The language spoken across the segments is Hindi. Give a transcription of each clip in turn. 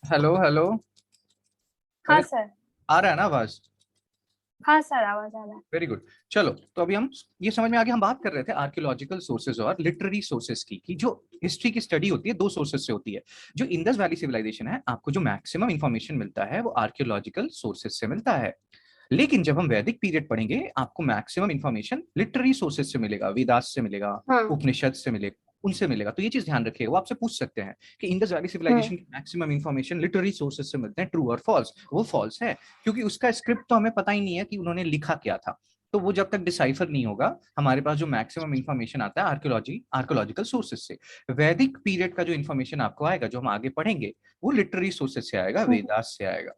Hello hello. हाँ अरे सर। आ रहा है ना आवाज? हाँ सर, आवाज आ रहा है। Very good. चलो तो अभी हम ये समझ में आ गया, हम बात कर रहे थे आर्कियोलॉजिकल सोर्सेज और लिटरेरी सोर्सेज की, कि जो हिस्ट्री की स्टडी होती है दो सोर्सेज से होती है। जो इंडस वैली सिविलाइजेशन है, आपको जो मैक्सिमम इंफॉर्मेशन मिलता है वो आर्कियोलॉजिकल सोर्सेज से मिलता है। लेकिन जब हम वैदिक पीरियड पढ़ेंगे, आपको मैक्सिमम इंफॉर्मेशन लिटरेरी सोर्सेज से मिलेगा, वेदास से मिलेगा, हाँ। उपनिषद से मिलेगा, उनसे मिलेगा। तो ये चीज ध्यान रखिए, वो आपसे पूछ सकते हैं कि इंडस वैली हम्म। सिविलाइजेशन की मैक्सिमम इंफॉर्मेशन लिटरेरी सोर्सेज से मिलते हैं, ट्रू और फॉल्स? वो फॉल्स है, क्योंकि उसका स्क्रिप्ट तो हमें पता ही नहीं है कि उन्होंने लिखा क्या था। तो वो जब तक डिसाइफर नहीं होगा, हमारे पास जो मैक्सिमम इंफॉर्मेशन आता है आर्कियोलॉजिकल सोर्सेज से। वैदिक पीरियड का जो इंफॉर्मेशन आपको आएगा, जो हम आगे पढ़ेंगे, वो लिटरेरी सोर्सेज से आएगा, हम्म। वेदास से आएगा।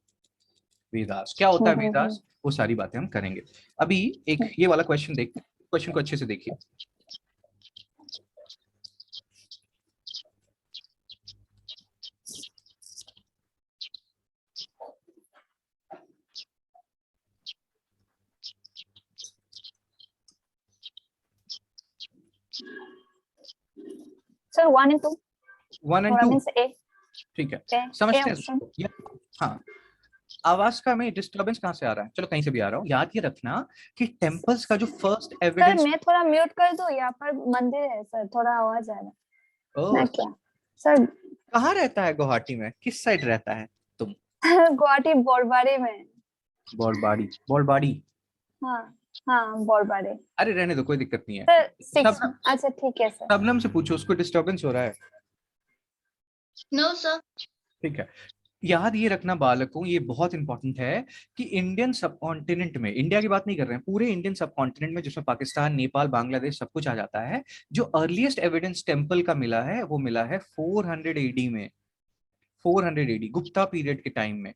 वेदास क्या होता है, हम्म। वेदास, वो सारी बातें हम करेंगे। अभी एक ये वाला क्वेश्चन देखते हैं, क्वेश्चन को अच्छे से देखिए। सर 1 and 2 वन एंड थोड़ा टू मीन्स ए। ठीक है, ए समझते हैं ऑप्शन। इसको हाँ। आवाज का में डिस्टरबेंस कहाँ से आ रहा है? चलो कहीं से भी आ रहा हूँ, याद ये रखना कि टेम्पल्स का जो फर्स्ट सर एविडेंस। मैं थोड़ा म्यूट कर दूं, यहाँ पर मंदिर है सर, थोड़ा आवाज आ रहा है। ओ, मैं क्या सर? कहाँ रहता है गुवाहाटी में, किस साइड रहता है तुम? गुवाहाटी बोरबारी में। बॉलबाड़ी, बॉलबाड़ी। हाँ। हाँ बोरबारी। अरे रहने दो, कोई दिक्कत नहीं है। सर 6। शबनम, अच्छा ठीक है सर। शबनम से पूछो, उसको डिस्टरबेंस हो रहा है। No sir. ठीक है, याद ये रखना बालकों, ये बहुत इंपॉर्टेंट है कि इंडियन सब कॉन्टिनेंट में, इंडिया की बात नहीं कर रहे हैं, पूरे इंडियन सब कॉन्टिनेंट में, जिसमें पाकिस्तान, नेपाल, बांग्लादेश सब कुछ आ जाता है, जो अर्लीस्ट एविडेंस टेम्पल का मिला है वो मिला है 400 एडी में। 400 एडी, गुप्ता पीरियड के टाइम में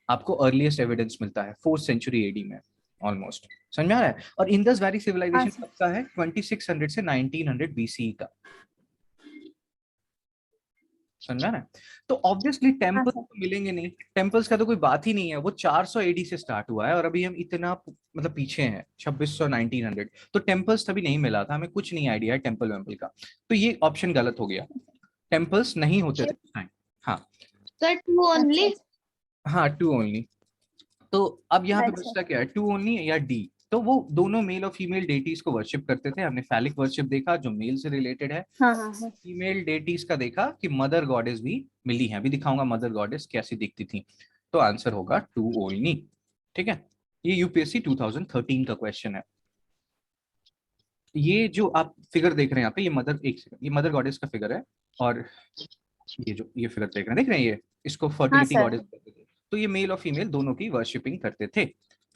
आपको अर्लीस्ट एविडेंस मिलता है, 4th century एडी में ऑलमोस्ट। समझ में आ रहा है? और इंडस वैली हाँ सिविलाइजेशन सर। कब का है? 2600 से 1900 बीसी का। समझा ना? तो ऑब्वियसली हाँ टेम्पल्स सर। तो मिलेंगे नहीं, टेम्पल्स का तो कोई बात ही नहीं है। वो 400 एडी से स्टार्ट हुआ है और अभी हम इतना मतलब पीछे हैं, 2600 1900। तो टेम्पल्स तभी नहीं मिला था, हमें कुछ नहीं आइडिया है टेम्पल वेम्पल का। तो ये ऑप्शन गलत हो गया, टेम्पल्स नहीं होते थे उस टाइम। हाँ, सर 2 अच्छा ओनली। हाँ, टू ओनली। तो अब यहाँ पे अच्छा। बचता क्या है, टू ओनली या डी? तो वो दोनों मेल और फीमेल डेटीज को वर्शिप करते थे। हमने फैलिक वर्शिप देखा जो मेल से रिलेटेड है, हाँ हाँ हाँ। फीमेल डेटीज का देखा कि मदर गॉडेस भी मिली हैं। अभी दिखाऊंगा मदर गॉडेस कैसी दिखती थी। तो आंसर होगा टू ओनली। ठीक है, ये यूपीएससी 2013 का क्वेश्चन है। ये जो आप फिगर देख रहे हैं यहाँ पे, ये मदर, एक सेकंड, ये मदर गॉडेस का फिगर है। और ये जो ये फिगर देख रहे हैं, देख रहे हैं, ये इसको हाँ फर्टिलिटी सर। गॉडेस कहते थे। तो ये मेल और फीमेल दोनों की वर्शिपिंग करते थे।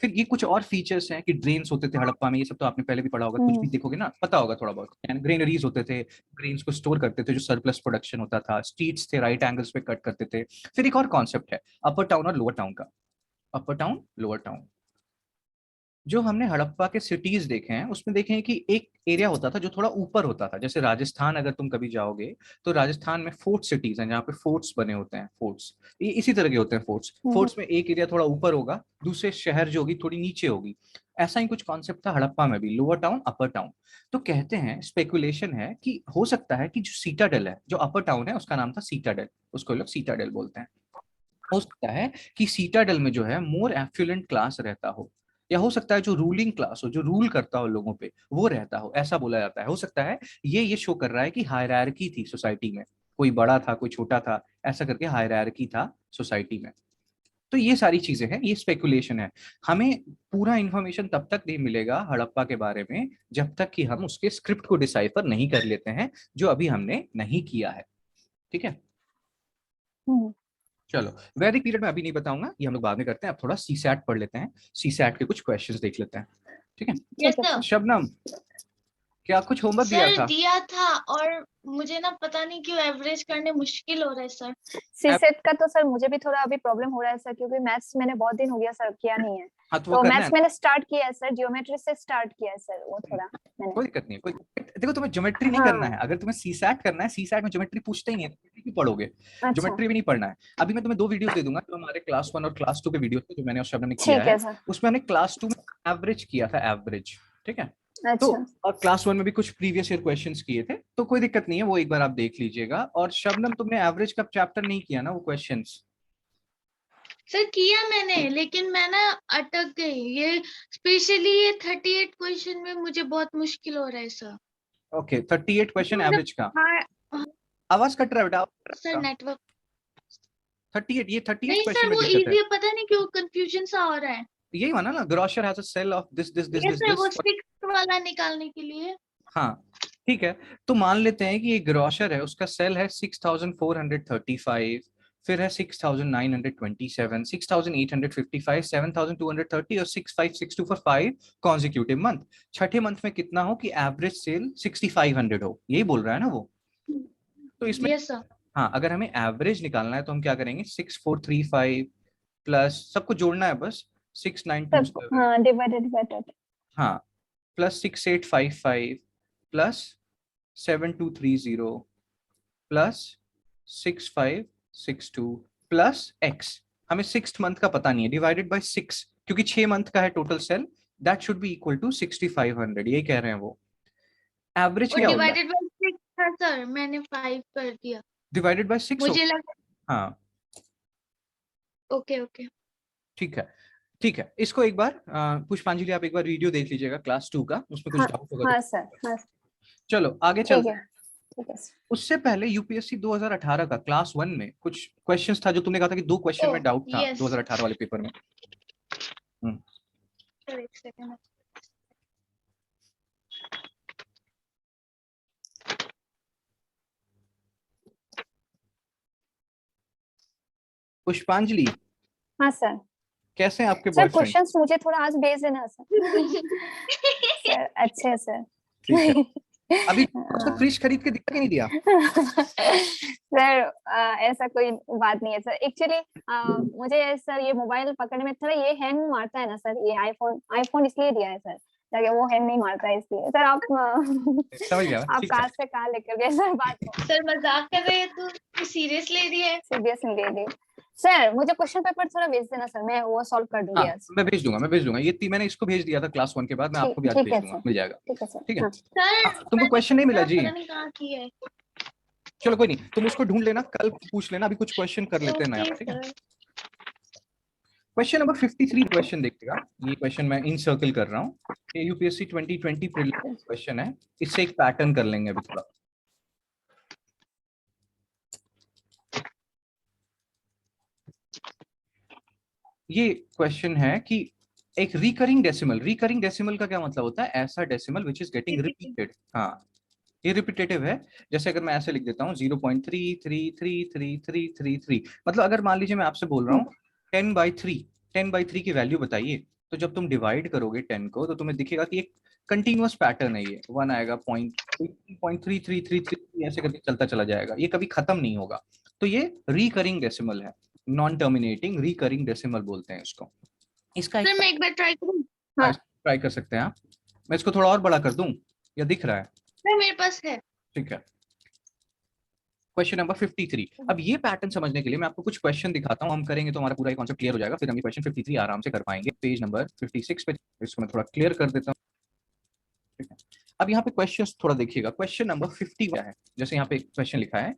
फिर ये कुछ और फीचर्स हैं कि ड्रेन्स होते थे हड़प्पा में, ये सब तो आपने पहले भी पढ़ा होगा, कुछ भी हम्म। देखोगे ना पता होगा थोड़ा बहुत। ग्रेनरीज होते थे, ग्रेन्स को स्टोर करते थे, जो सरप्लस प्रोडक्शन होता था। स्ट्रीट्स थे, राइट एंगल्स पे कट करते थे। फिर एक और कॉन्सेप्ट है अपर टाउन और लोअर टाउन का। अपर टाउन, लोअर टाउन। जो हमने हड़प्पा के सिटीज देखे हैं उसमें देखे हैं कि एक एरिया होता था जो थोड़ा ऊपर होता था। जैसे राजस्थान अगर तुम कभी जाओगे, तो राजस्थान में फोर्ट सिटीज हैं जहाँ पे फोर्ट्स बने होते हैं। फोर्ट्स ये इसी तरह के होते हैं। फोर्ट्स हम्म। फोर्ट्स में एक एरिया थोड़ा ऊपर होगा, दूसरे शहर जो होगी थोड़ी नीचे होगी। ऐसा ही कुछ कॉन्सेप्ट था हड़प्पा में भी, लोअर टाउन अपर टाउन। तो कहते हैं, स्पेकुलेशन है कि हो सकता है कि जो सीटाडेल है, जो अपर टाउन है उसका नाम था सीटाडेल, उसको लोग सीटाडेल बोलते हैं। हो सकता है कि सीटाडेल में जो है मोर एफ्लुएंट क्लास रहता हो, या हो सकता है जो रूलिंग क्लास हो, जो रूल करता हो लोगों पे, वो रहता हो, ऐसा बोला जाता है। हो सकता है ये शो कर रहा है कि हायरार्की थी सोसाइटी में, कोई बड़ा था कोई छोटा था, ऐसा करके हायरार्की था सोसाइटी में। तो ये सारी चीजें हैं, ये स्पेकुलेशन है। हमें पूरा इंफॉर्मेशन तब तक नहीं मिलेगा हड़प्पा के बारे में जब तक कि हम उसके स्क्रिप्ट को डिसाइफर नहीं कर लेते हैं, जो अभी हमने नहीं किया है। ठीक है, हम्म। चलो वैदिक पीरियड में अभी नहीं बताऊंगा, ये हम लोग बाद में करते हैं। अब थोड़ा सी सैट पढ़ लेते हैं, सी सैट के कुछ क्वेश्चंस देख लेते हैं। ठीक है, ठीक है सर। शबनम, क्या कुछ होमवर्क दिया सर था? दिया था और मुझे ना पता नहीं क्यों एवरेज करने मुश्किल हो रहा है सर। सीसेट का तो सर मुझे भी थोड़ा अभी प्रॉब्लम हो रहा है सर, क्योंकि मैथ्स मैंने बहुत दिन हो गया सर किया नहीं है। हाँ तो वो तो करना है मैथ्स ना। मैंने स्टार्ट किया है सर, जियोमेट्री से स्टार्ट किया है सर, वो थोड़ा मैंने। कोई दिक्कत नहीं है, कोई देखो, तुम्हें ज्योमेट्री नहीं करना है। हाँ। अगर तुम्हें सी सैट करना है, सी सैट में ज्योमेट्री पूछते ही नहीं है, ज्योमेट्री क्यों पढ़ोगे? अच्छा। ज्योमेट्री भी नहीं पढ़ना है। अभी मैं तुम्हें दो वीडियोस दे दूंगा, जो हमारे क्लास 1 और क्लास 2 के वीडियो थे, जो मैंने और शबनम ने किया ठीक है। है सर। उसमें हमने क्लास 2 में एवरेज किया था, एवरेज। ठीक है, तो अच्छा। और क्लास 1 में भी कुछ प्रीवियस ईयर क्वेश्चंस किए थे, तो कोई दिक्कत नहीं है, वो एक बार आप देख लीजिएगा। और शबनम, तुमने एवरेज का चैप्टर नहीं किया ना, वो क्वेश्चंस? सर किया मैंने, लेकिन मैं ना अटक गई। ये स्पेशली ये 38 क्वेश्चन में मुझे बहुत मुश्किल हो रहा है सर। ओके 38 क्वेश्चन मतलब एवरेज का। हाँ, आवाज कट रहा है बेटा, आवाज कट सर रहा है। नेटवर्क 38, ये 38 नहीं क्वेश्चन सर, में वो दिक्कत है। इजी है, पता नहीं क्यों कंफ्यूजन सा हो रहा है। यही माना ना, grocer has a sale of this this this ये दिस सर वो दिस। 6 वाला निकालने के लिए। हाँ ठीक है, तो मान लेते हैं कि ये ग्रोसर है, उसका सेल है 6435, फिर है 6927, 6855, 7230 और 6562 फॉर 5 कॉन्जिक्यूटिव मंथ। छठे मंथ में कितना हो कि एवरेज सेल 6500 हो, यही बोल रहा है ना वो। तो इसमें यस सर। हाँ, अगर हमें एवरेज निकालना है तो हम क्या करेंगे, 6435 प्लस सबको जोड़ना है बस, सब 6927, हाँ डिवाइडेड बाय 10। हाँ, plus 6855 plus 7230 plus 6562 plus x. हमें सिक्स मंथ का पता नहीं है, डिवाइडेड बाय 6, क्योंकि 6 मंथ का है total sale, that should be equal to 6500, यही कह रहे हैं वो। एवरेज और क्या होगा, डिवाइडेड बाय 6 था सर, मैंने 5 कर दिया। डिवाइडेड बाय 6 हो। मुझे लगा। हाँ ओके ओके। ठीक है, ठीक है, इसको एक बार पुष्पांजलि आप एक बार वीडियो देख लीजिएगा क्लास 2 का, उसमें कुछ हाँ डाउट होगा हाँ तो। सर, हाँ चलो आगे ठीक चलते है, हैं। ठीक है सर। उससे पहले यूपीएससी 2018 का क्लास 1 में कुछ क्वेश्चंस था, जो तुमने कहा था कि 2 क्वेश्चन ओ में डाउट था यस 2018 वाले पेपर में। हम्म, सर, एक सेकंड। पुष्पांजलि हाँ सर। कैसे हैं आपके सर बॉयफ्रेंड? क्वेश्चंस मुझे थोड़ा आज भेज देना सर। सर अच्छे है सर। ठीक है, अभी उसको हाँ। फ्रिज खरीद के दिया कि नहीं दिया? सर ऐसा कोई बात नहीं है सर, एक्चुअली मुझे सर ये मोबाइल पकड़ने में थोड़ा ये हैंग मारता है ना सर, ये आईफोन आईफोन इसलिए दिया है सर, ताकि वो हैंग नहीं मारता है, इसलिए सर आप समझ गया मैं, आप ठीक है। कहाँ से कहाँ लेकर गए सर बात को। सर मजाक कर रहे हैं, तू सीरियस ले रही है? सीरियस नहीं ले रही सर, मुझे क्वेश्चन पेपर थोड़ा भेज देना सर, मैं वो सॉल्व कर दूंगी हाँ आज। मैं भेज दूंगा, मैं भेज दूंगा, मैंने इसको भेज दिया था क्लास 1 के बाद, मैं ठीक आपको भी आज ठीक भेज है दूंगा, सर, मिल जाएगा। ठीक है सर, ठीक है। हाँ। सर तुमको मैंने क्वेश्चन नहीं मिला जी? पता नहीं कहाँ की है। चलो कोई नहीं, तुम उसको ढूंढ लेना, कल पूछ लेना, अभी कुछ क्वेश्चन कर लेते हैं नया, ओके ठीक है। सर। क्वेश्चन नंबर 53 क्वेश्चन देखिएगा, ये क्वेश्चन मैं इन सर्कल कर रहा हूँ, ये यूपीएससी 2020 प्रीलिम्स क्वेश्चन है, इससे एक पैटर्न कर लेंगे अभी थोड़ा। ये क्वेश्चन है कि एक रिकरिंग डेसिमल का क्या मतलब होता है, ऐसा decimal which is getting repeated. हाँ ये रिपीटेटिव है, जैसे अगर मैं ऐसे लिख देता हूँ 0.3333333, मतलब अगर मान लीजिए मैं आपसे बोल रहा हूँ 10/3, 10/3 की वैल्यू बताइए, तो जब तुम डिवाइड करोगे 10 को तो तुम्हें दिखेगा कि एक कंटिन्यूअस पैटर्न है, ये 1 आएगा, 0.3333 ऐसे करके चलता चला जाएगा, ये कभी खत्म नहीं होगा। तो ये रिकरिंग डेसिमल है, नॉन टर्मिनेटिंग रिकरिंग डेसिमल बोलते हैं इसको। इसका एक सर मैं एक बार ट्राई करूँ? ट्राई कर सकते हैं आप, मैं इसको थोड़ा और बड़ा कर दूं या दिख रहा है? सर मेरे पास है। ठीक है, क्वेश्चन नंबर 53। अब ये पैटर्न समझने के लिए मैं आपको कुछ क्वेश्चन दिखाता हूँ, हम करेंगे तो हमारा पूरा ये कॉन्सेप्ट क्लियर हो जाएगा, फिर हम ये क्वेश्चन 53 आराम से कर पाएंगे। पेज नंबर 56 पे इसको मैं थोड़ा क्लियर कर देता हूँ, ठीक है। अब यहाँ पे क्वेश्चंस थोड़ा देखिएगा, क्वेश्चन नंबर 50 क्या है, जैसे यहाँ पे क्वेश्चन लिखा है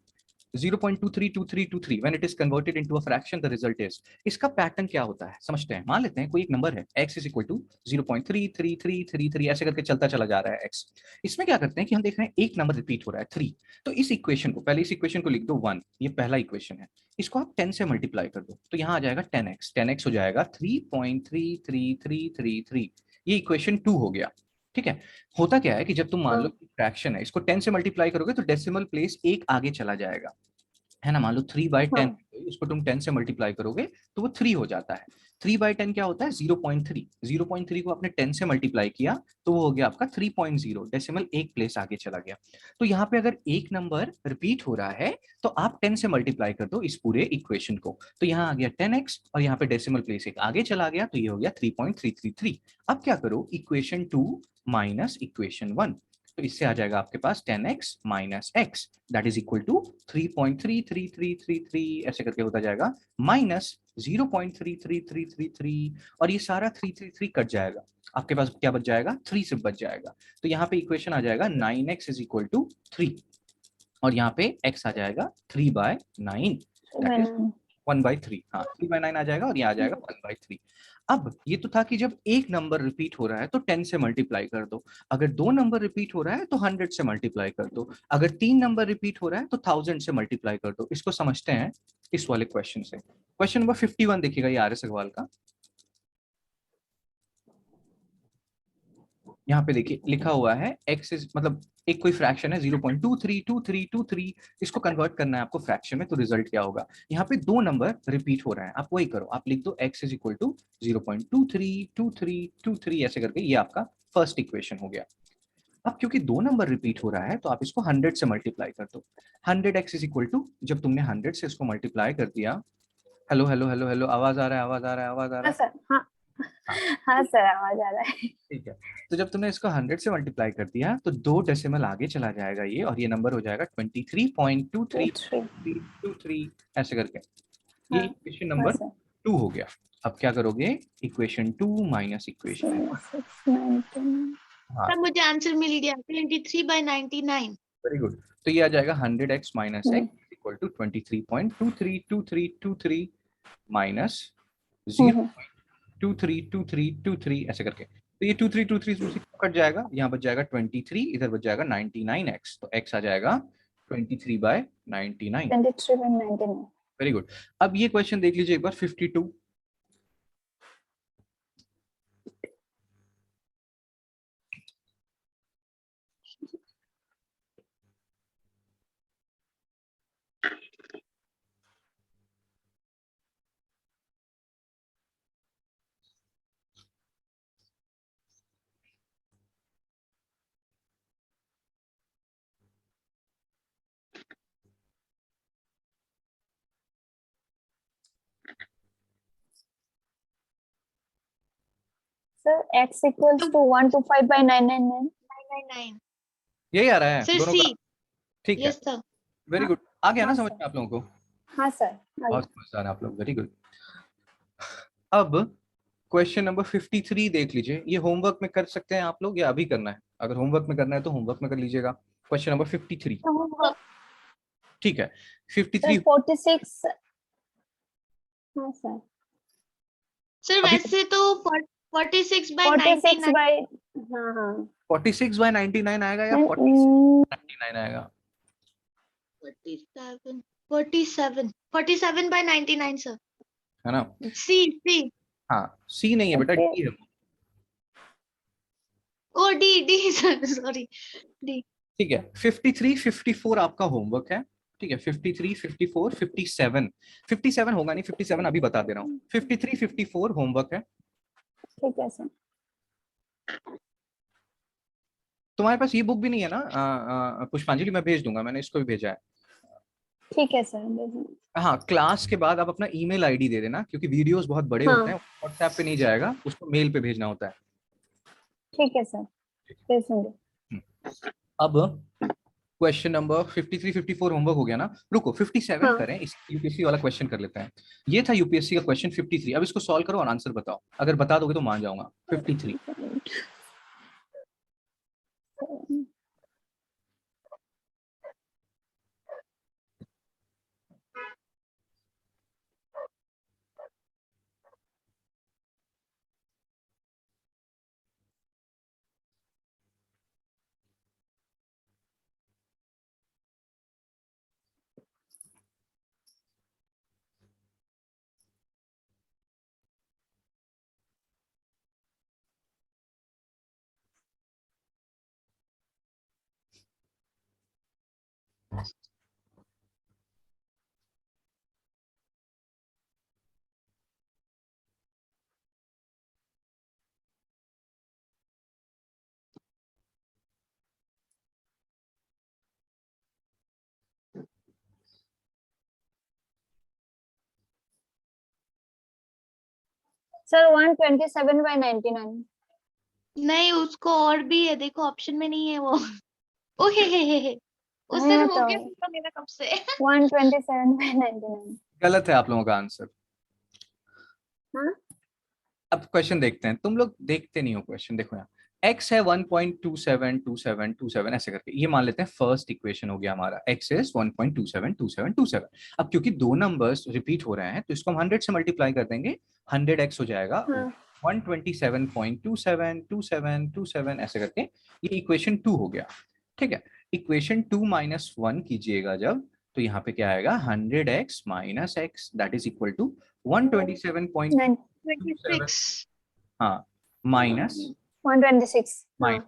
0.232323 when it is converted into a fraction the result is। इसका पैटर्न क्या होता है समझते हैं। मान लेते हैं कोई एक नंबर है x is equal to 0.33333 ऐसे करके चलता चला जा रहा है x। इसमें क्या करते हैं कि हम देख रहे हैं एक नंबर रिपीट हो रहा है 3, तो इस इक्वेशन को पहले इस इक्वेशन को लिख दो 1, ये पहला इक्वेशन है, इसको आप 10 से मल्टीप्लाई कर दो तो यहाँ आ जाएगा 10x, 10x हो जाएगा 3.33333, ये इक्वेशन 2 हो गया। ठीक है, होता क्या है कि जब तुम मान लो फ्रैक्शन है, इसको 10 से मल्टीप्लाई करोगे तो डेसिमल प्लेस एक आगे चला जाएगा, है ना। मान लो 3/10, उसको तुम 10 से मल्टीप्लाई करोगे तो वो 3 हो जाता है। 3/10 क्या होता है 0.3, 0.3 को आपने 10 से मल्टीप्लाई किया तो वो हो गया आपका 3.0, डेसिमल एक प्लेस आगे चला गया। तो यहाँ पे अगर एक नंबर रिपीट हो रहा है तो आप 10 से मल्टीप्लाई कर दो इस पूरे इक्वेशन को, तो यहाँ आ गया 10x और यहाँ पे डेसिमल प्लेस एक आगे चला गया तो ये हो गया 3.333। अब क्या करो, इक्वेशन 2 माइनस इक्वेशन 1, तो इससे आ जाएगा आपके पास 10x minus x that is equal to 3.33333, ऐसे करके होता जाएगा माइनस 0.33333, और ये सारा 333 कट जाएगा, आपके पास क्या बच जाएगा 3 से बच जाएगा। तो यहाँ पे इक्वेशन आ जाएगा 9x इज इक्वल टू 3 और यहाँ पे x आ जाएगा 3/9, दैट इज 1/3, हाँ 3/9 आ जाएगा और ये आ जाएगा 1/3। अब ये तो था कि जब एक नंबर रिपीट हो रहा है तो 10 से मल्टीप्लाई कर दो, अगर 2 नंबर रिपीट हो रहा है तो 100 से मल्टीप्लाई कर दो, अगर 3 नंबर रिपीट हो रहा है तो 1000 से मल्टीप्लाई कर दो। इसको समझते हैं इस वाले क्वेश्चन से। क्वेश्चन नंबर 51 देखिएगा, ये आर एस अग्रवाल का। यहाँ पे देखिए लिखा हुआ है x इज मतलब एक कोई फ्रैक्शन है 0.232323, इसको कन्वर्ट करना है आपको फ्रैक्शन में, तो रिजल्ट क्या होगा। यहाँ पे दो नंबर रिपीट हो रहे हैं, आप वही करो, आप लिख दो x इज इक्वल टू 0.232323 ऐसे करके, ये आपका फर्स्ट इक्वेशन हो गया। अब क्योंकि दो नंबर रिपीट हो रहा है तो आप इसको 100 से मल्टीप्लाई कर दो। 100x इज इक्वल टू, जब तुमने 100 से इसको मल्टीप्लाई कर दिया, हेलो हेलो हेलो हेलो, आवाज आ रहा है, आवाज आ रहा है, आवाज आ रहा हाँ है। सर, हाँ हाँ हाँ सर, आवाज आ रहा है। ठीक है, तो जब तुमने इसको 100 से मल्टीप्लाई कर दिया तो 2 डेसिमल आगे चला जाएगा ये, और ये नंबर हो जाएगा 23.2323 ऐसे करके। ये हाँ इक्वेशन हाँ नंबर सर। 2 हो गया। अब क्या करोगे, इक्वेशन 2 माइनस इक्वेशन 1। 699। हाँ तब मुझे आंसर मिल गया 23/99। Very good. तो ये आ जाएगा 100x minus hmm, X equal to 23.232323 minus hmm, 0.232323 ऐसे करके। तो ये 2323 कट जाएगा, यहाँ बच जाएगा 23, इधर बच जाएगा 99x, तो x आ जाएगा 23/99। 23/99। Very good. अब ये क्वेश्चन देख लीजिए एक बार, 52। Sir x equals to 125/999। 999 यही आ रहा है सर, दोनों सी। का। ठीक है, यस सर। वेरी हाँ गुड। आ गया ना हाँ समझ सर, में आप लोगों को? हाँ सर, बहुत आगे। समझदार हैं आप लोग, वेरी गुड। अब क्वेश्चन नंबर 53 देख लीजिए, ये होमवर्क में कर सकते हैं आप लोग या अभी करना है? अगर होमवर्क में करना है तो होमवर्क में कर लीजिएगा। क्वेश्चन नंबर 53, ठीक है। सर 53 46। हाँ सर, सर अभी वैसे तो 46/99। 46 बाई, हाँ हाँ 46/99 आएगा या नहीं, 49 आएगा? 47 47/99 सर। है ना? सी सी। हाँ सी नहीं है बेटा, डी है। O D D sir, sorry, D. ठीक है, 53 54 आपका होमवर्क है। ठीक है, 53 54 57, 57 होगा नहीं, 57 अभी बता दे रहा हूँ। 53 54 होमवर्क है। ठीक है सर। तुम्हारे पास ये बुक भी नहीं है ना पुष्पांजलि? मैं भेज दूंगा, मैंने इसको भी भेजा है। ठीक है सर, भेजिए। हाँ, क्लास के बाद आप अपना ईमेल आईडी दे देना, क्योंकि वीडियोस बहुत बड़े होते हैं, हाँ व्हाट्सएप पे नहीं जाएगा, उसको मेल पे भेजना होता है। ठीक है सर, भेजूंगी। अब क्वेश्चन नंबर 53 54 होमवर्क हो गया ना, रुको 57 हाँ करें, इस यूपीएससी वाला क्वेश्चन कर लेते हैं। ये था यूपीएससी का क्वेश्चन 53। अब इसको सॉल्व करो और आंसर बताओ, अगर बता दोगे तो मान जाऊंगा। 53, सर 127/99। नहीं, उसको और भी है, देखो ऑप्शन में नहीं है वो। ओहे हे। उससे हाँ हो तो गया था मेरा कब से। 127/99। गलत है आप लोगों का आंसर। हाँ अब क्वेश्चन देखते हैं, तुम लोग देखते नहीं हो क्वेश्चन, देखो यहाँ x है 1.272727 ऐसे करके, ये मान लेते हैं फर्स्ट इक्वेशन हो गया हमारा, x इज 1.272727। अब क्योंकि दो नंबर्स रिपीट हो रहे हैं तो इसको हम 100 से मल्टीप्लाई कर देंगे, 100x हो जाएगा हाँ 127.272727 ऐसे करके, ये इक्वेशन 2 हो गया। ठीक है, इक्वेशन 2 माइनस 1 कीजिएगा जब, तो यहाँ पे क्या आएगा 100x minus x that is equal to 127.27, 26। हाँ, माइनस 126 हाँ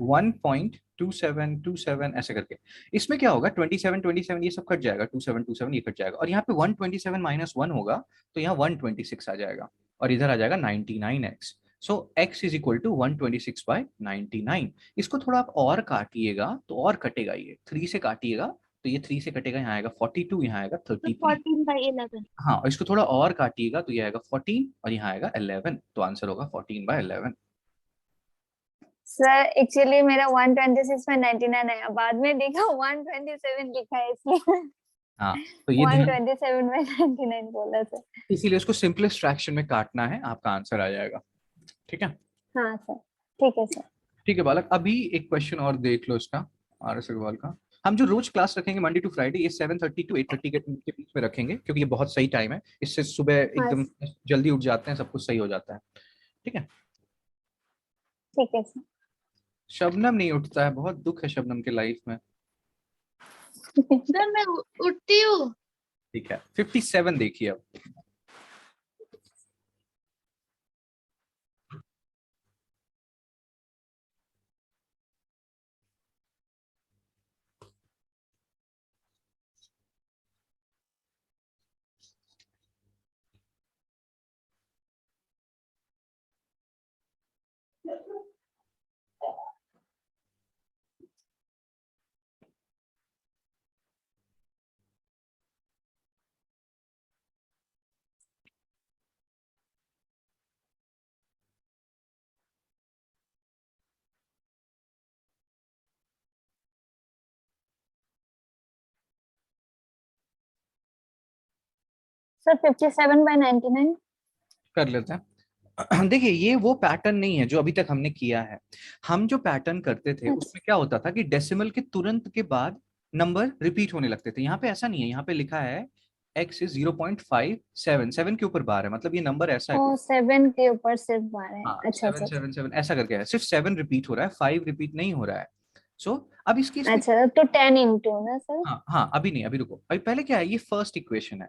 1.2727 ऐसे करके। इसमें क्या होगा 27 27 ये सब कट जाएगा, 27 27 ये कट जाएगा, और यहाँ पे 127 माइनस 1 होगा तो यहाँ 126 आ जाएगा, और इधर आ जाएगा 99x। So x is equal to 126/99। इसको थोड़ा आप और काटिएगा तो और कटेगा, ये 3 से काटिएगा तो ये 3 से कटेगा, यहाँ आएगा 42, यहाँ आएगा तो 33। 14/11। हाँ, और इसको थोड़ा और काटिएगा तो ये आएगा 14 और यहाँ आएगा 11, तो आंसर होगा 14/11। सर एक्चुअली मेरा 126 में 99 है, बाद में देखा 127 लिखा है इसलिए हाँ, तो ये ध्यान, 127 में 99 बोला सर। इसीलिए उसको सिंपलेस्ट फ्रैक्शन में काटना है, आपका आंसर आ जाएगा। ठीक है, हाँ सर ठीक है सर। ठीक है बालक, अभी एक क्वेश्चन और देख लो इसका, आर एस अग्रवाल का। हम जो रोज क्लास रखेंगे मंडे टू फ्राइडे, ये 7:30 to 8:30 के बीच में रखेंगे, क्योंकि ये बहुत सही टाइम है, इससे सुबह हाँ एकदम जल्दी उठ जाते हैं, सब कुछ सही हो जाता है। ठीक है, ठीक है सर। शबनम नहीं उठता है, बहुत दुख है शबनम के लाइफ में। सर मैं उठती हूँ। ठीक है, 57 देखिए अब। सर 57/99 कर लेते हैं। देखिए, ये वो पैटर्न नहीं है जो अभी तक हमने किया है। हम जो पैटर्न करते थे उसमें क्या होता था कि डेसिमल के तुरंत के बाद नंबर रिपीट होने लगते थे। यहाँ पे ऐसा नहीं है, यहाँ पे लिखा है x इज 0.577 के ऊपर बार है, मतलब ये नंबर ऐसा है। ओ 7 के ऊपर सिर्फ 12 है। हाँ, अच्छा सेवन अच्छा सेवन सेवन ऐसा करके है, सिर्फ 7 रिपीट हो रहा है, 5 रिपीट नहीं हो रहा है। सो अब इसकी इसमें, अच्छा तो 10 into ना सर। हाँ हाँ, अभी नहीं, अभी रुको, अभी पहले क्या है, ये फर्स्ट इक्वेशन है।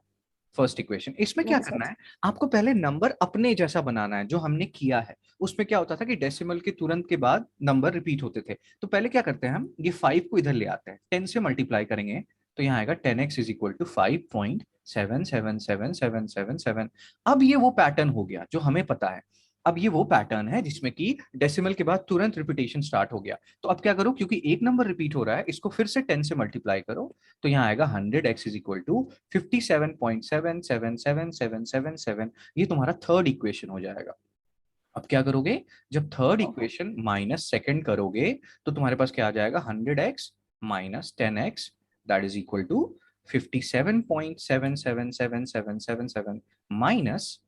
फर्स्ट इक्वेशन, इसमें क्या अच्छा करना है, आपको पहले नंबर अपने जैसा बनाना है जो हमने किया है। उसमें क्या होता था कि डेसिमल के तुरंत के बाद नंबर रिपीट होते थे, तो पहले क्या करते हैं हम, ये 5 को इधर ले आते हैं, 10 से मल्टीप्लाई करेंगे तो यहाँ आएगा 10x इज इक्वल टू 5.777777। अब ये वो पैटर्न हो गया जो हमें पता है। अब ये वो पैटर्न है जिसमें कि डेसिमल के बाद तुरंत रिपीटेशन स्टार्ट हो गया। तो अब क्या करो, क्योंकि एक नंबर रिपीट हो रहा है, इसको फिर से 10 से मल्टीप्लाई करो, तो यहाँ आएगा 100x इज इक्वल टू 57.777777। ये तुम्हारा थर्ड इक्वेशन हो जाएगा। अब क्या करोगे, जब थर्ड इक्वेशन माइनस सेकंड करोगे तो तुम्हारे पास क्या आ जाएगा, 100x minus 10x that is equal to 57.777777 minus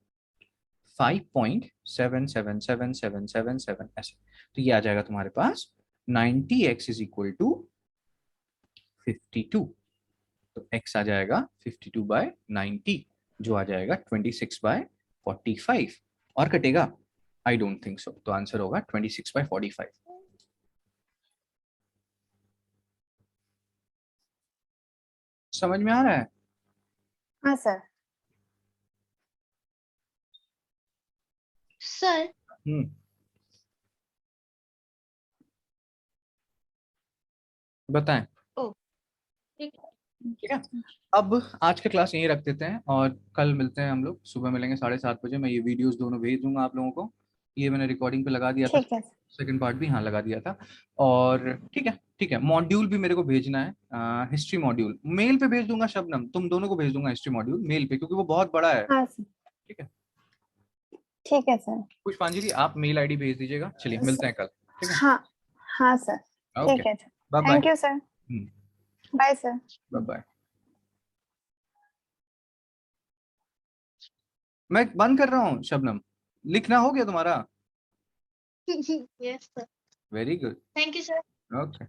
5.777777 ऐसे। तो ये आ जाएगा तुम्हारे पास 90x इज इक्वल टू 52। तो x आ जाएगा 52/90, जो आ जाएगा 26/45। और कटेगा, आई डोंट थिंक सो, तो आंसर होगा 26/45। समझ में आ रहा है? हाँ सर। सर बताएं। ओ ठीक ठीक है, अब आज का क्लास यहीं रख देते हैं, और कल मिलते हैं हम लोग, सुबह मिलेंगे 7:30 बजे। मैं ये वीडियोस दोनों भेज दूंगा आप लोगों को, ये मैंने रिकॉर्डिंग पे लगा दिया था, ठीक है सेकंड पार्ट भी हाँ लगा दिया था। और ठीक है, ठीक है, मॉड्यूल भी मेरे को भेजना है, हिस्ट्री मॉड्यूल मेल पे भेज दूंगा, शबनम तुम दोनों को भेज दूंगा हिस्ट्री मॉड्यूल मेल पे, क्योंकि वो बहुत बड़ा है। हाँ सर। ठीक है, ठीक है सर। पुष्पांजलि आप मेल आईडी भेज दीजिएगा। चलिए मिलते हैं कल। ठीक है, हाँ हाँ सर ओके, ठीक है sir. Bye bye. Thank you sir. Bye sir. Bye bye. मैं बंद कर रहा हूँ शबनम, लिखना हो गया तुम्हारा? Yes sir. Very good, thank you sir. Okay.